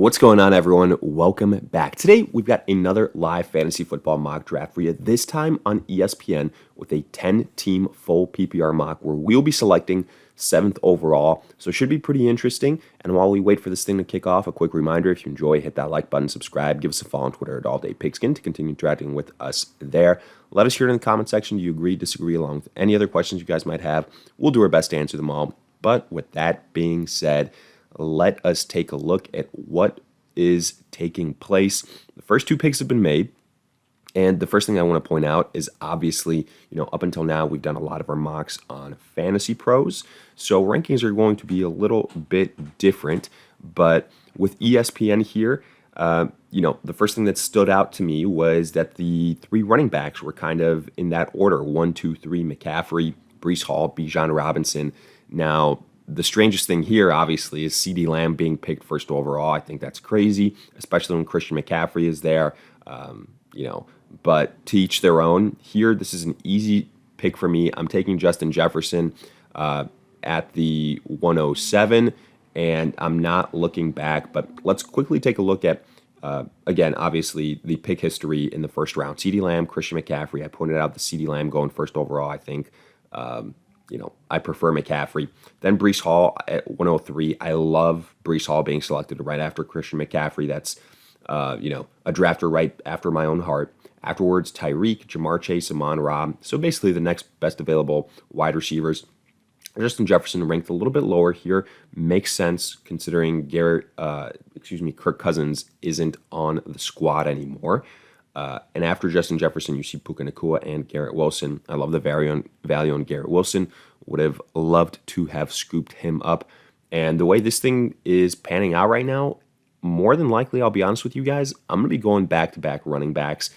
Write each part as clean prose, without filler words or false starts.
What's going on, everyone? Welcome back. Today, we've got another live fantasy football mock draft for you, this time on ESPN with a 10-team full PPR mock where we'll be selecting 7th overall. So it should be pretty interesting. And while we wait for this thing to kick off, a quick reminder, if you enjoy, hit that like button, subscribe, give us a follow on Twitter at AllDayPigskin to continue interacting with us there. Let us hear it in the comment section. Do you agree, disagree, along with any other questions you guys might have? We'll do our best to answer them all. But with that being said, let us take a look at what is taking place. The first 2 picks have been made. And the first thing I want to point out is obviously, up until now, we've done a lot of our mocks on fantasypros. So rankings are going to be a little bit different. But with ESPN here, the first thing that stood out to me was that the 3 running backs were kind of in that order: 1, 2, 3, McCaffrey, Breece Hall, Bijan Robinson. Now, the strangest thing here, obviously, is CeeDee Lamb being picked first overall. I think that's crazy, especially when Christian McCaffrey is there. But to each their own. Here, this is an easy pick for me. I'm taking Justin Jefferson at the 107, and I'm not looking back. But let's quickly take a look at, again, obviously, the pick history in the first round. CeeDee Lamb, Christian McCaffrey. I pointed out the CeeDee Lamb going first overall, I think. I prefer McCaffrey. Then Breece Hall at 103. I love Breece Hall being selected right after Christian McCaffrey. That's, a drafter right after my own heart. Afterwards, Tyreek, Jamar Chase, Amon-Ra. So basically the next best available wide receivers. Justin Jefferson ranked a little bit lower here. Makes sense considering Kirk Cousins isn't on the squad anymore. And after Justin Jefferson, you see Puka Nacua and Garrett Wilson. I love the value on Garrett Wilson. Would have loved to have scooped him up. And the way this thing is panning out right now, more than likely, I'll be honest with you guys, I'm going to be going back-to-back running backs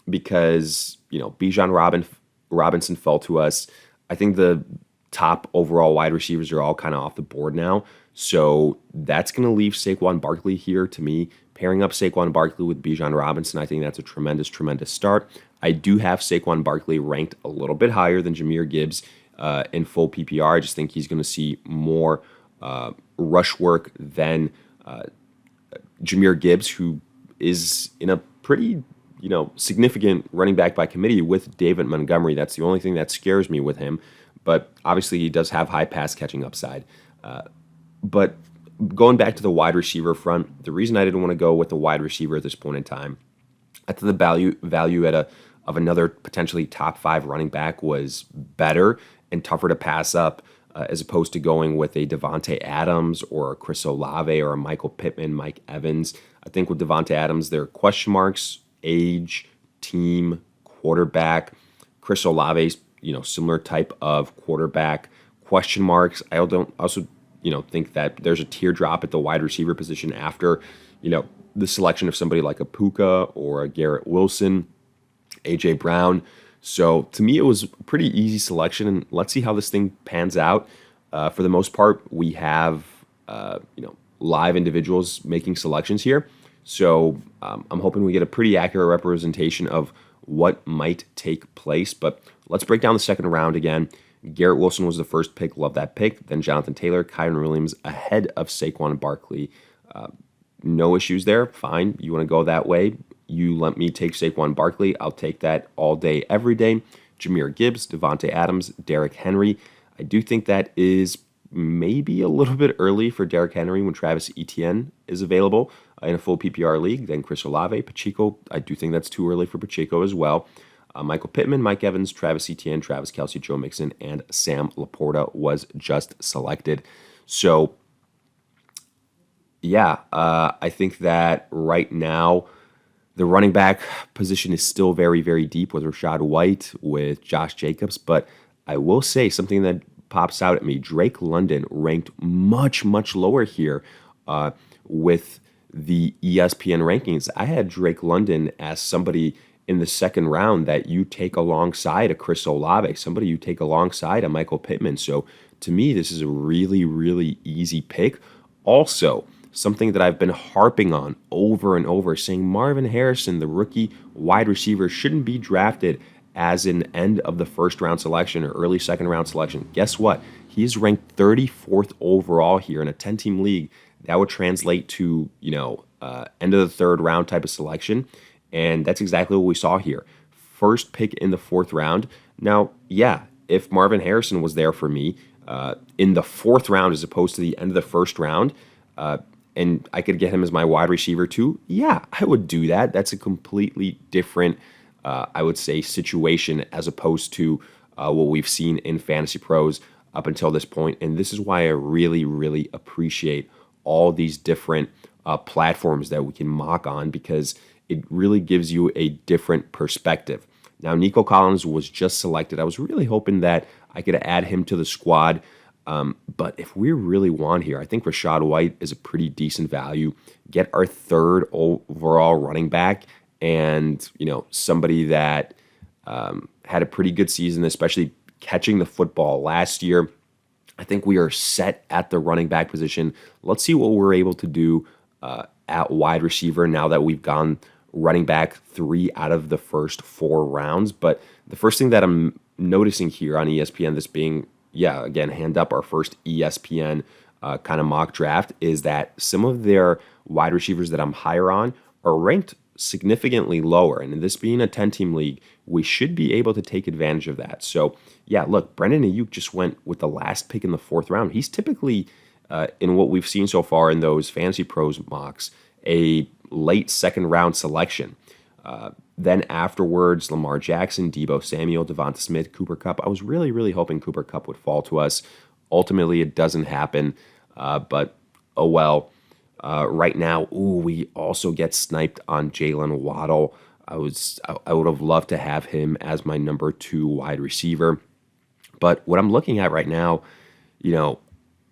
because, Bijan Robinson fell to us. I think the top overall wide receivers are all kind of off the board now. So that's going to leave Saquon Barkley here to me. Pairing up Saquon Barkley with Bijan Robinson, I think that's a tremendous, tremendous start. I do have Saquon Barkley ranked a little bit higher than Jahmyr Gibbs in full PPR. I just think he's going to see more rush work than Jahmyr Gibbs, who is in a pretty, significant running back by committee with David Montgomery. That's the only thing that scares me with him. But obviously he does have high pass catching upside. But going back to the wide receiver front, the reason I didn't want to go with the wide receiver at this point in time, I thought the value of another potentially top 5 running back was better and tougher to pass up as opposed to going with a Devontae Adams or a Chris Olave or a Michael Pittman, Mike Evans. I think with Devontae Adams, there are question marks: age, team, quarterback. Chris Olave's, similar type of quarterback, question marks. I also think that there's a teardrop at the wide receiver position after, the selection of somebody like a Puka or a Garrett Wilson, A.J. Brown. So to me, it was a pretty easy selection, and let's see how this thing pans out. For the most part, we have, live individuals making selections here. So I'm hoping we get a pretty accurate representation of what might take place. But let's break down the second round again. Garrett Wilson was the first pick. Love that pick. Then Jonathan Taylor, Kyren Williams ahead of Saquon Barkley. No issues there. Fine. You want to go that way. You let me take Saquon Barkley. I'll take that all day, every day. Jahmyr Gibbs, Devontae Adams, Derrick Henry. I do think that is maybe a little bit early for Derrick Henry when Travis Etienne is available in a full PPR league. Then Chris Olave, Pacheco. I do think that's too early for Pacheco as well. Michael Pittman, Mike Evans, Travis Etienne, Travis Kelce, Joe Mixon, and Sam Laporta was just selected. So, yeah, I think that right now the running back position is still very, very deep with Rachaad White, with Josh Jacobs. But I will say something that pops out at me. Drake London ranked much, much lower here with the ESPN rankings. I had Drake London as somebody in the second round that you take alongside a Chris Olave, somebody you take alongside a Michael Pittman. So to me, this is a really, really easy pick. Also, something that I've been harping on over and over, saying Marvin Harrison, the rookie wide receiver, shouldn't be drafted as an end of the first round selection or early second round selection. Guess what? He is ranked 34th overall here in a 10-team league. that would translate to, end of the third round type of selection. And that's exactly what we saw here. First pick in the fourth round. Now, yeah, if Marvin Harrison was there for me in the fourth round as opposed to the end of the first round, and I could get him as my wide receiver too, yeah, I would do that. That's a completely different, I would say, situation as opposed to what we've seen in Fantasy Pros up until this point. And this is why I really, really appreciate all these different platforms that we can mock on, because it really gives you a different perspective. Now, Nico Collins was just selected. I was really hoping that I could add him to the squad. But if we really want here, I think Rachaad White is a pretty decent value. Get our third overall running back, and somebody that had a pretty good season, especially catching the football last year. I think we are set at the running back position. Let's see what we're able to do at wide receiver now that we've gone running back 3 out of the first 4 rounds. But the first thing that I'm noticing here on ESPN, this being, again, hand up our first ESPN kind of mock draft, is that some of their wide receivers that I'm higher on are ranked significantly lower. And in this being a 10-team league, we should be able to take advantage of that. So, look, Brandon Ayuk just went with the last pick in the 4th round. He's typically, in what we've seen so far in those Fantasy Pros mocks, a late 2nd round selection. Then afterwards, Lamar Jackson, Deebo Samuel, Devonta Smith, Cooper Kupp. I was really, really hoping Cooper Kupp would fall to us. Ultimately, it doesn't happen, but oh well. Right now, we also get sniped on Jalen Waddle. I would have loved to have him as my number 2 wide receiver. But what I'm looking at right now,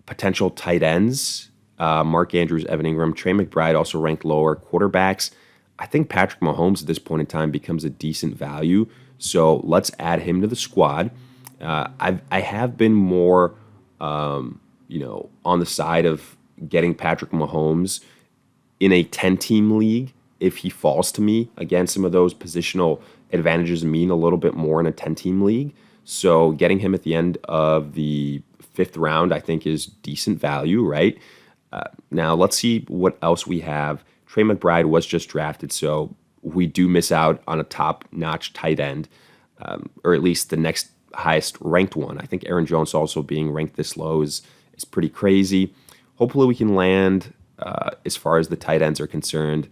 potential tight ends, Mark Andrews, Evan Ingram, Trey McBride also ranked lower. Quarterbacks, I think Patrick Mahomes at this point in time becomes a decent value. So let's add him to the squad. I have been more, on the side of getting Patrick Mahomes in a 10-team league if he falls to me. Again, some of those positional advantages mean a little bit more in a 10-team league. So getting him at the end of the 5th round, I think, is decent value, right? Now, let's see what else we have. Trey McBride was just drafted, so we do miss out on a top-notch tight end, or at least the next highest ranked one. I think Aaron Jones also being ranked this low is pretty crazy. Hopefully we can land, as far as the tight ends are concerned.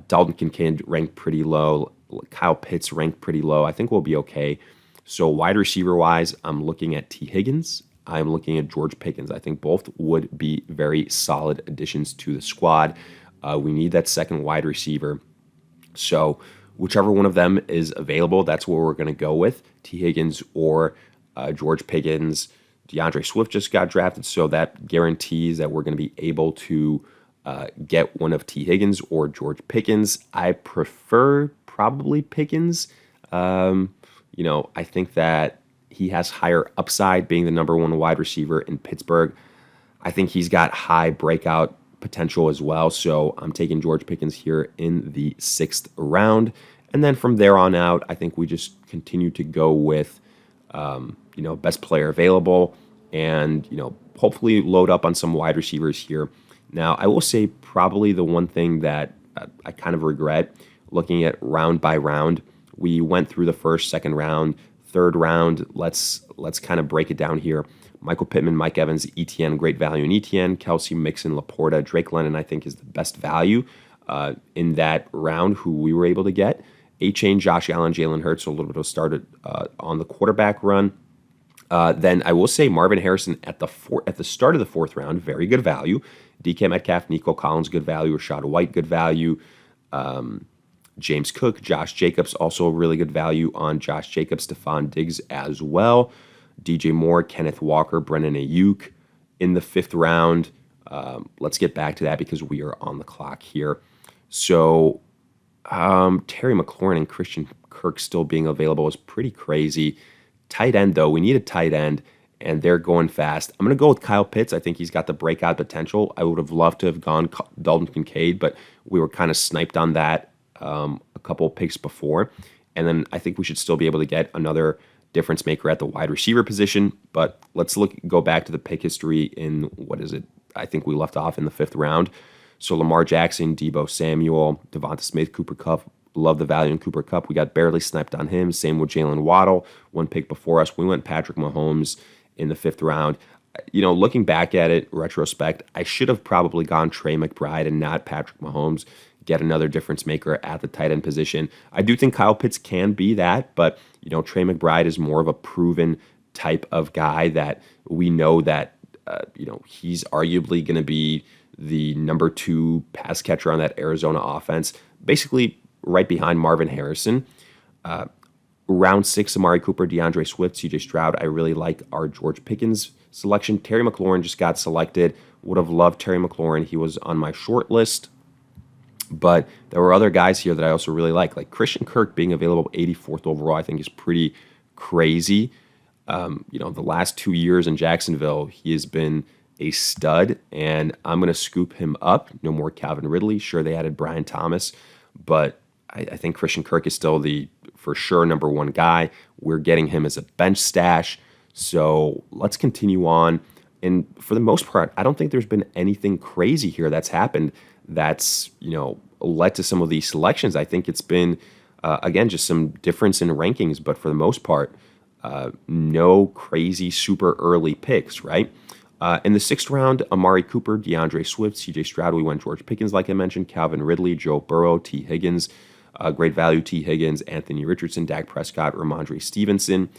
Dalton Kincaid ranked pretty low. Kyle Pitts ranked pretty low. I think we'll be okay. So wide receiver-wise, I'm looking at T. Higgins. I'm looking at George Pickens. I think both would be very solid additions to the squad. We need that second wide receiver. So whichever one of them is available, that's where we're going to go with, T. Higgins or George Pickens. DeAndre Swift just got drafted, so that guarantees that we're going to be able to get one of T. Higgins or George Pickens. I prefer probably Pickens. I think that he has higher upside being the number 1 wide receiver in Pittsburgh. I think he's got high breakout potential as well. So I'm taking George Pickens here in the 6th round. And then from there on out, I think we just continue to go with, best player available and, hopefully load up on some wide receivers here. Now, I will say probably the one thing that I kind of regret looking at round by round, we went through the 1st, 2nd round, 3rd round. Let's kind of break it down here. Michael Pittman, Mike Evans, ETN, great value in ETN. Kelsey, Mixon, Laporta, Drake London, I think is the best value in that round who we were able to get. A-Chain, Josh Allen, Jalen Hurts, so a little bit of started on the quarterback run. Then I will say Marvin Harrison at the start of the 4th round, very good value. DK Metcalf, Nico Collins, good value. Rachaad White, good value. James Cook, Josh Jacobs, also a really good value on Josh Jacobs, Stephon Diggs as well. DJ Moore, Kenneth Walker, Brennan Ayuk in the 5th round. Let's get back to that because we are on the clock here. So Terry McLaurin and Christian Kirk still being available is pretty crazy. Tight end, though, we need a tight end, and they're going fast. I'm going to go with Kyle Pitts. I think he's got the breakout potential. I would have loved to have gone Dalton Kincaid, but we were kind of sniped on that a couple of picks before. And then I think we should still be able to get another difference maker at the wide receiver position. But let's go back to the pick history in, I think we left off in the 5th round. So Lamar Jackson, Deebo Samuel, Devonta Smith, Cooper Kupp. Love the value in Cooper Kupp. We got barely sniped on him. Same with Jalen Waddle, one pick before us. We went Patrick Mahomes in the 5th round. Looking back at it, retrospect, I should have probably gone Trey McBride and not Patrick Mahomes, get another difference maker at the tight end position. I do think Kyle Pitts can be that, but, Trey McBride is more of a proven type of guy that we know that, he's arguably going to be the number 2 pass catcher on that Arizona offense, basically right behind Marvin Harrison. Round 6, Amari Cooper, DeAndre Swift, CJ Stroud. I really like our George Pickens selection. Terry McLaurin just got selected. Would have loved Terry McLaurin. He was on my short list. But there were other guys here that I also really like Christian Kirk being available 84th overall, I think is pretty crazy. The last 2 years in Jacksonville, he has been a stud, and I'm going to scoop him up. No more Calvin Ridley. Sure, they added Brian Thomas, but I think Christian Kirk is still the, for sure, number 1 guy. We're getting him as a bench stash. So let's continue on. And for the most part, I don't think there's been anything crazy here that's happened that's, led to some of these selections. I think it's been, again, just some difference in rankings, but for the most part, no crazy super early picks, right? In the 6th round, Amari Cooper, DeAndre Swift, CJ Stroud. We went George Pickens, like I mentioned, Calvin Ridley, Joe Burrow, T. Higgins, great value T. Higgins, Anthony Richardson, Dak Prescott, Ramondre Stevenson,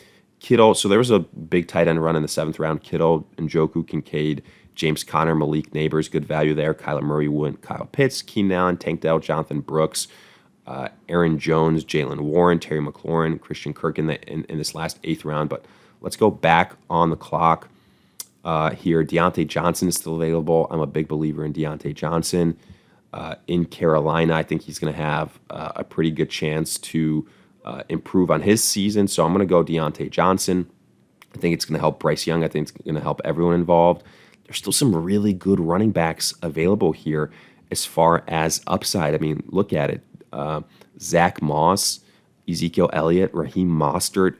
Kittle. So there was a big tight end run in the 7th round. Kittle, Njoku, Kincaid, James Conner, Malik Neighbors, good value there. Kyler Murray went Kyle Pitts, Keenan Allen, Tank Dell, Jonathan Brooks, Aaron Jones, Jalen Warren, Terry McLaurin, Christian Kirk in this last 8th round. But let's go back on the clock here. Deontay Johnson is still available. I'm a big believer in Deontay Johnson. In Carolina, I think he's going to have a pretty good chance to improve on his season. So I'm going to go Deontay Johnson. I think it's going to help Bryce Young. I think it's going to help everyone involved. There's still some really good running backs available here as far as upside. I mean, look at it. Zach Moss, Ezekiel Elliott, Raheem Mostert,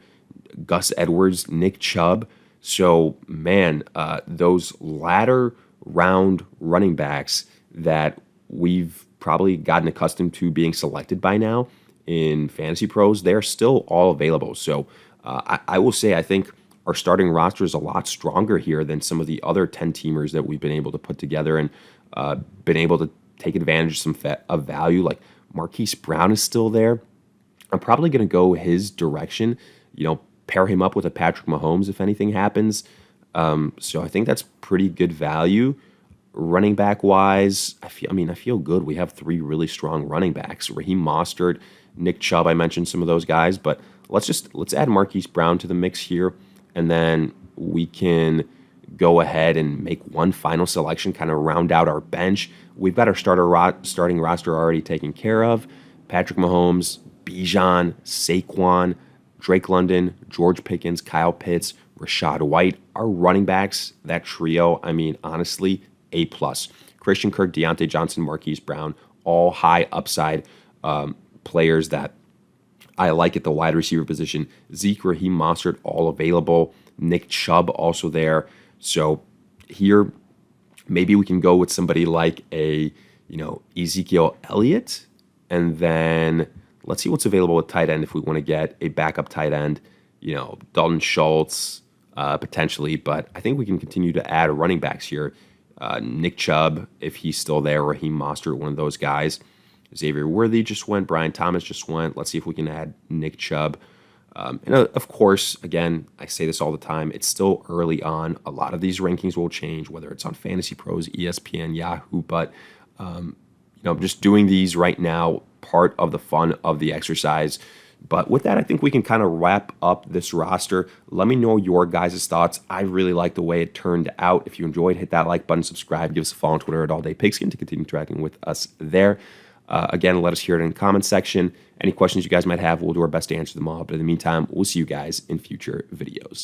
Gus Edwards, Nick Chubb. So, man, those latter round running backs that we've probably gotten accustomed to being selected by now in Fantasy Pros, they're still all available. So I will say I think our starting roster is a lot stronger here than some of the other 10-teamers that we've been able to put together and been able to take advantage of value. Like Marquise Brown is still there. I'm probably going to go his direction, pair him up with a Patrick Mahomes if anything happens. So I think that's pretty good value. Running back wise, I feel good. We have 3 really strong running backs. Raheem Mostert, Nick Chubb, I mentioned some of those guys, but let's add Marquise Brown to the mix here, and then we can go ahead and make one final selection, kind of round out our bench. We've got our starting roster already taken care of. Patrick Mahomes, Bijan, Saquon, Drake London, George Pickens, Kyle Pitts, Rachaad White. Our running backs, that trio, honestly, A+. Christian Kirk, Deontay Johnson, Marquise Brown, all high upside players that I like at the wide receiver position. Zeke, Raheem Mostert, all available. Nick Chubb also there. So here, maybe we can go with somebody like Ezekiel Elliott, and then let's see what's available with tight end if we want to get a backup tight end. Dalton Schultz potentially, but I think we can continue to add running backs here. Nick Chubb, if he's still there, Raheem Mostert, one of those guys. Xavier Worthy just went. Brian Thomas just went. Let's see if we can add Nick Chubb. And of course, again, I say this all the time, it's still early on. A lot of these rankings will change, whether it's on Fantasy Pros, ESPN, Yahoo, but just doing these right now, part of the fun of the exercise. But with that, I think we can kind of wrap up this roster. Let me know your guys' thoughts. I really like the way it turned out. If you enjoyed, hit that like button, subscribe, give us a follow on Twitter at AllDayPigskin to continue tracking with us there. Again, let us hear it in the comments section. Any questions you guys might have, we'll do our best to answer them all. But in the meantime, we'll see you guys in future videos.